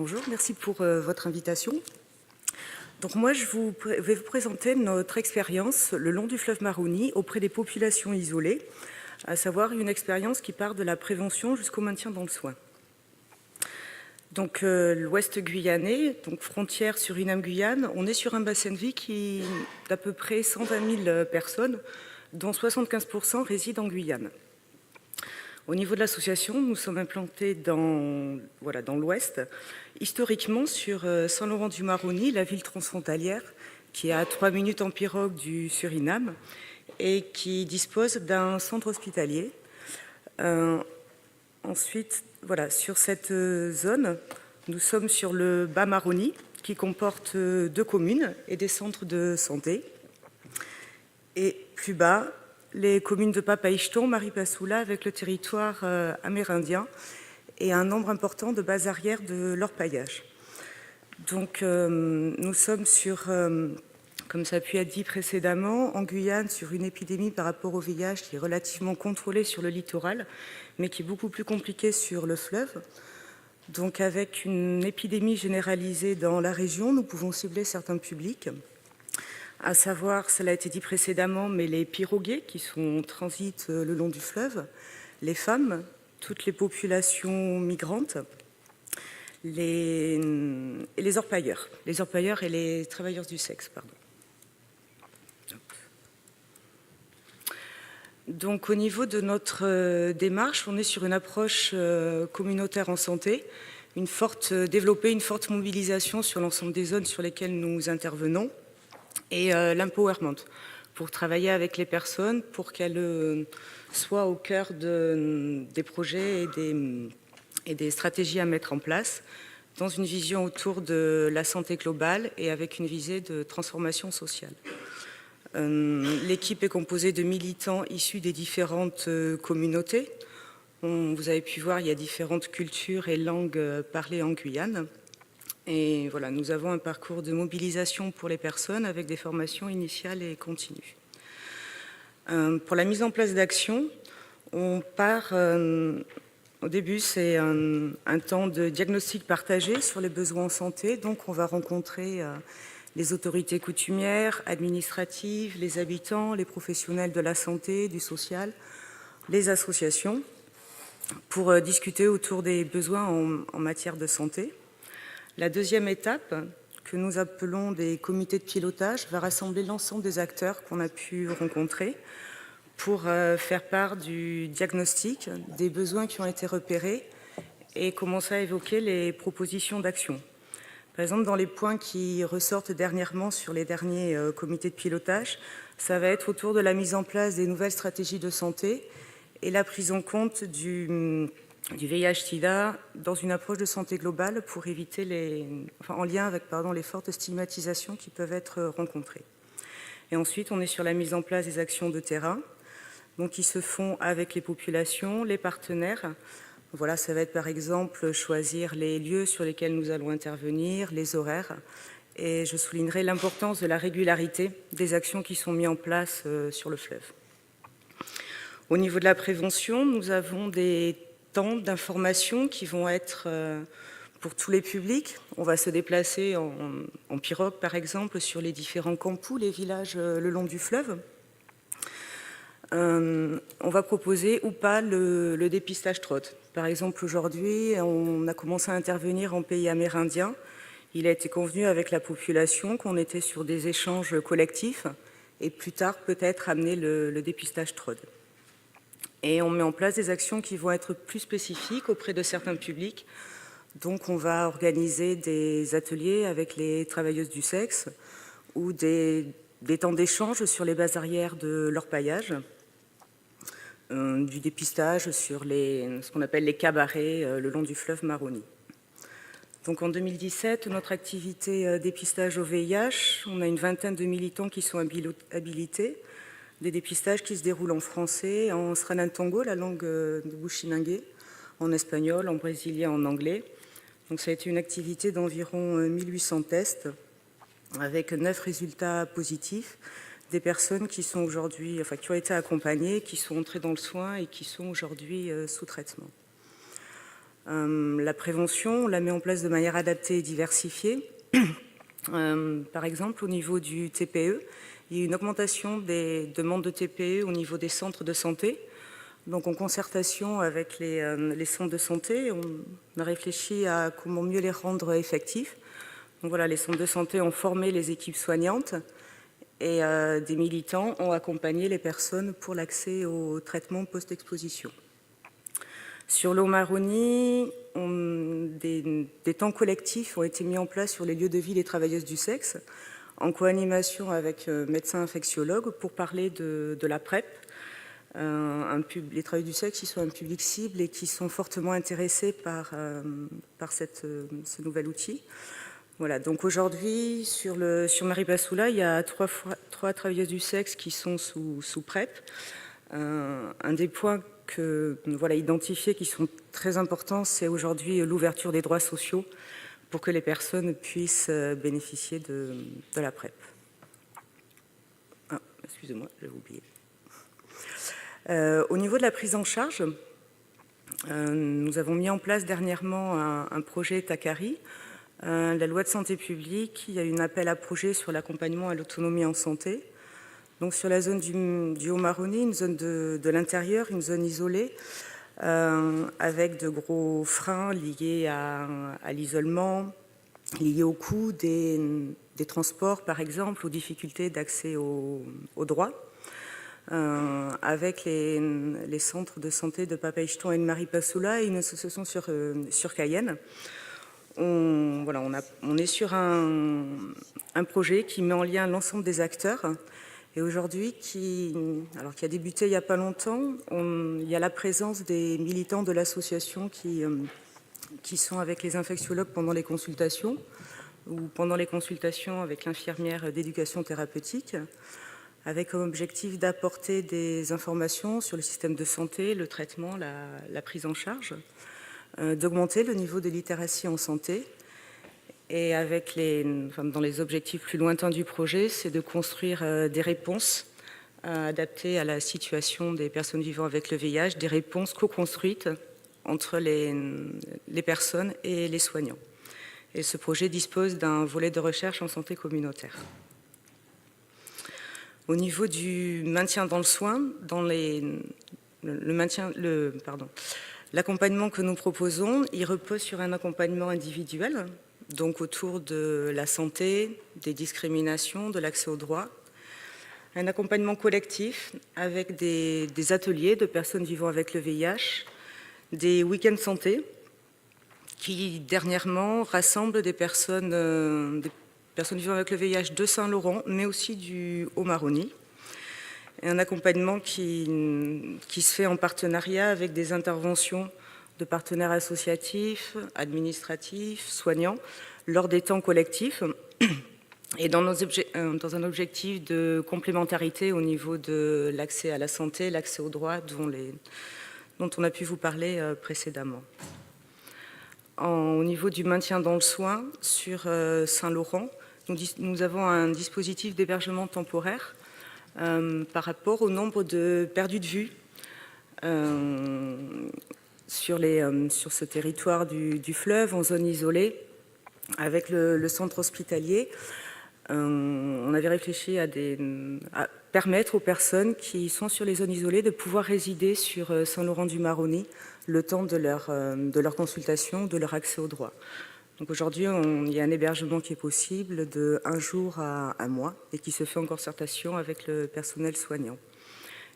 Bonjour, merci pour votre invitation. Donc moi, vais vous présenter notre expérience le long du fleuve Maroni auprès des populations isolées, à savoir une expérience qui part de la prévention jusqu'au maintien dans le soin. Donc l'ouest guyanais, donc frontière Suriname-Guyane, on est sur un bassin de vie qui d'à peu près 120 000 personnes, dont 75% résident en Guyane. Au niveau de l'association, nous sommes implantés dans l'ouest, historiquement sur Saint-Laurent-du-Maroni, la ville transfrontalière, qui est à 3 minutes en pirogue du Suriname et qui dispose d'un centre hospitalier. Ensuite, sur cette zone, nous sommes sur le Bas-Maroni, qui comporte 2 communes et des centres de santé. Et plus bas, les communes de Papaïcheton, Maripasoula, avec le territoire amérindien et un nombre important de bases arrières de l'orpaillage. Donc nous sommes sur, comme ça a pu être dit précédemment, en Guyane, sur une épidémie par rapport au VIH qui est relativement contrôlée sur le littoral, mais qui est beaucoup plus compliquée sur le fleuve. Donc avec une épidémie généralisée dans la région, nous pouvons cibler certains publics, à savoir, cela a été dit précédemment, mais les piroguiers qui sont en transit le long du fleuve, les femmes, toutes les populations migrantes, et les orpailleurs et les travailleurs du sexe, pardon. Donc au niveau de notre démarche, on est sur une approche communautaire en santé, développer une forte mobilisation sur l'ensemble des zones sur lesquelles nous intervenons, et l'empowerment, pour travailler avec les personnes, pour qu'elles soient au cœur des projets et des stratégies à mettre en place, dans une vision autour de la santé globale et avec une visée de transformation sociale. L'équipe est composée de militants issus des différentes communautés. Vous avez pu voir, il y a différentes cultures et langues parlées en Guyane. Et voilà, nous avons un parcours de mobilisation pour les personnes avec des formations initiales et continues. Pour la mise en place d'actions, on part, au début, c'est un temps de diagnostic partagé sur les besoins en santé. Donc, on va rencontrer les autorités coutumières, administratives, les habitants, les professionnels de la santé, du social, les associations, pour discuter autour des besoins en matière de santé. La deuxième étape, que nous appelons des comités de pilotage, va rassembler l'ensemble des acteurs qu'on a pu rencontrer pour faire part du diagnostic, des besoins qui ont été repérés et commencer à évoquer les propositions d'action. Par exemple, dans les points qui ressortent dernièrement sur les derniers comités de pilotage, ça va être autour de la mise en place des nouvelles stratégies de santé et la prise en compte du VIH-Sida dans une approche de santé globale pour éviter en lien avec les fortes stigmatisations qui peuvent être rencontrées. Et ensuite, on est sur la mise en place des actions de terrain, donc qui se font avec les populations, les partenaires. Voilà, ça va être par exemple choisir les lieux sur lesquels nous allons intervenir, les horaires. Et je soulignerai l'importance de la régularité des actions qui sont mises en place sur le fleuve. Au niveau de la prévention, nous avons des temps d'information qui vont être pour tous les publics. On va se déplacer en pirogue, par exemple, sur les différents campus, les villages le long du fleuve. On va proposer ou pas le dépistage TROD. Par exemple, aujourd'hui, on a commencé à intervenir en pays amérindien. Il a été convenu avec la population qu'on était sur des échanges collectifs et plus tard, peut-être, amener le dépistage TROD. Et on met en place des actions qui vont être plus spécifiques auprès de certains publics. Donc on va organiser des ateliers avec les travailleuses du sexe ou des temps d'échange sur les bases arrières de l'orpaillage, du dépistage sur ce qu'on appelle les cabarets le long du fleuve Maroni. Donc en 2017, notre activité dépistage au VIH, on a une vingtaine de militants qui sont habilités. Des dépistages qui se déroulent en français, en sranan-tongo, la langue de Bushinangue, en espagnol, en brésilien, en anglais. Donc ça a été une activité d'environ 1800 tests, avec 9 résultats positifs, des personnes qui sont aujourd'hui, qui ont été accompagnées, qui sont entrées dans le soin et qui sont aujourd'hui sous traitement. La prévention, on la met en place de manière adaptée et diversifiée. Par exemple, au niveau du TPE, il y a une augmentation des demandes de TPE au niveau des centres de santé. Donc, en concertation avec les centres de santé, on a réfléchi à comment mieux les rendre effectifs. Donc voilà, les centres de santé ont formé les équipes soignantes et des militants ont accompagné les personnes pour l'accès au traitement post-exposition. Sur l'Haut-Maroni, des temps collectifs ont été mis en place sur les lieux de vie des travailleuses du sexe, en co-animation avec médecins infectiologues pour parler de la PrEP. Les travailleurs du sexe, ils sont un public cible et qui sont fortement intéressés par ce nouvel outil. Voilà, donc aujourd'hui, sur Maripasoula, il y a trois travailleuses du sexe qui sont sous PrEP. Un des points identifiés qui sont très importants, c'est aujourd'hui l'ouverture des droits sociaux pour que les personnes puissent bénéficier de la PrEP. Ah, excusez-moi, j'avais oublié. Au niveau de la prise en charge, nous avons mis en place dernièrement un projet TACARI. La loi de santé publique, il y a eu un appel à projet sur l'accompagnement à l'autonomie en santé. Donc sur la zone du Haut-Maroni, une zone de l'intérieur, une zone isolée, avec de gros freins liés à l'isolement, liés au coût des transports, par exemple, aux difficultés d'accès aux droits. Avec les centres de santé de Papaichton et de Maripasoula et une association sur Cayenne. On est sur un projet qui met en lien l'ensemble des acteurs et aujourd'hui, qui a débuté il n'y a pas longtemps, il y a la présence des militants de l'association qui sont avec les infectiologues pendant les consultations ou pendant les consultations avec l'infirmière d'éducation thérapeutique, avec comme objectif d'apporter des informations sur le système de santé, le traitement, la prise en charge, d'augmenter le niveau de littératie en santé. Et dans les objectifs plus lointains du projet, c'est de construire des réponses adaptées à la situation des personnes vivant avec le VIH, des réponses co-construites entre les personnes et les soignants. Et ce projet dispose d'un volet de recherche en santé communautaire. Au niveau du maintien dans le soin, l'accompagnement que nous proposons, il repose sur un accompagnement individuel, donc autour de la santé, des discriminations, de l'accès aux droits. Un accompagnement collectif avec des ateliers de personnes vivant avec le VIH, des week-ends santé qui dernièrement rassemblent des personnes vivant avec le VIH de Saint-Laurent, mais aussi du Haut-Maroni. Un accompagnement qui se fait en partenariat avec des interventions de partenaires associatifs, administratifs, soignants, lors des temps collectifs, et dans un objectif de complémentarité au niveau de l'accès à la santé, l'accès aux droits dont on a pu vous parler précédemment. Au niveau du maintien dans le soin, sur Saint-Laurent, nous avons un dispositif d'hébergement temporaire par rapport au nombre de perdus de vue sur ce territoire du fleuve, en zone isolée, avec le centre hospitalier. On avait réfléchi à permettre aux personnes qui sont sur les zones isolées de pouvoir résider sur Saint-Laurent-du-Maroni le temps de leur consultation, de leur accès aux droits. Donc aujourd'hui, il y a un hébergement qui est possible de 1 jour à 1 mois et qui se fait en concertation avec le personnel soignant.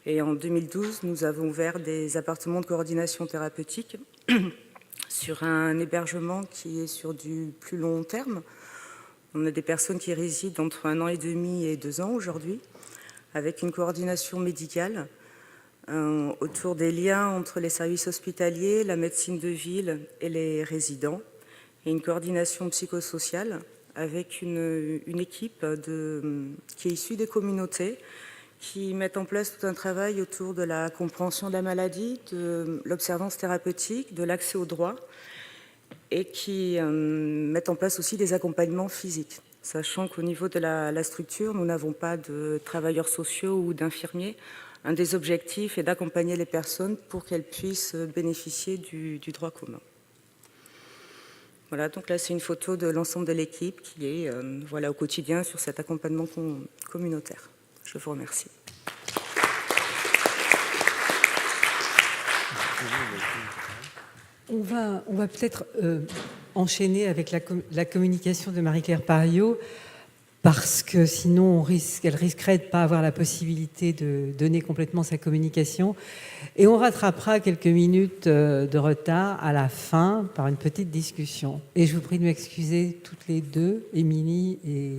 Et en 2012, nous avons ouvert des appartements de coordination thérapeutique sur un hébergement qui est sur du plus long terme. On a des personnes qui résident entre 1 an et demi et 2 ans aujourd'hui, avec une coordination médicale autour des liens entre les services hospitaliers, la médecine de ville et les résidents, et une coordination psychosociale avec une équipe qui est issue des communautés, qui mettent en place tout un travail autour de la compréhension de la maladie, de l'observance thérapeutique, de l'accès aux droits, et qui mettent en place aussi des accompagnements physiques, sachant qu'au niveau de la structure, nous n'avons pas de travailleurs sociaux ou d'infirmiers. Un des objectifs est d'accompagner les personnes pour qu'elles puissent bénéficier du droit commun. Voilà, donc là, c'est une photo de l'ensemble de l'équipe qui est voilà, au quotidien sur cet accompagnement communautaire. Je vous remercie. On va peut-être enchaîner avec la communication de Marie-Claire Pariot, parce que sinon elle risquerait de ne pas avoir la possibilité de donner complètement sa communication. Et on rattrapera quelques minutes de retard à la fin par une petite discussion. Et je vous prie de m'excuser toutes les deux, Émilie et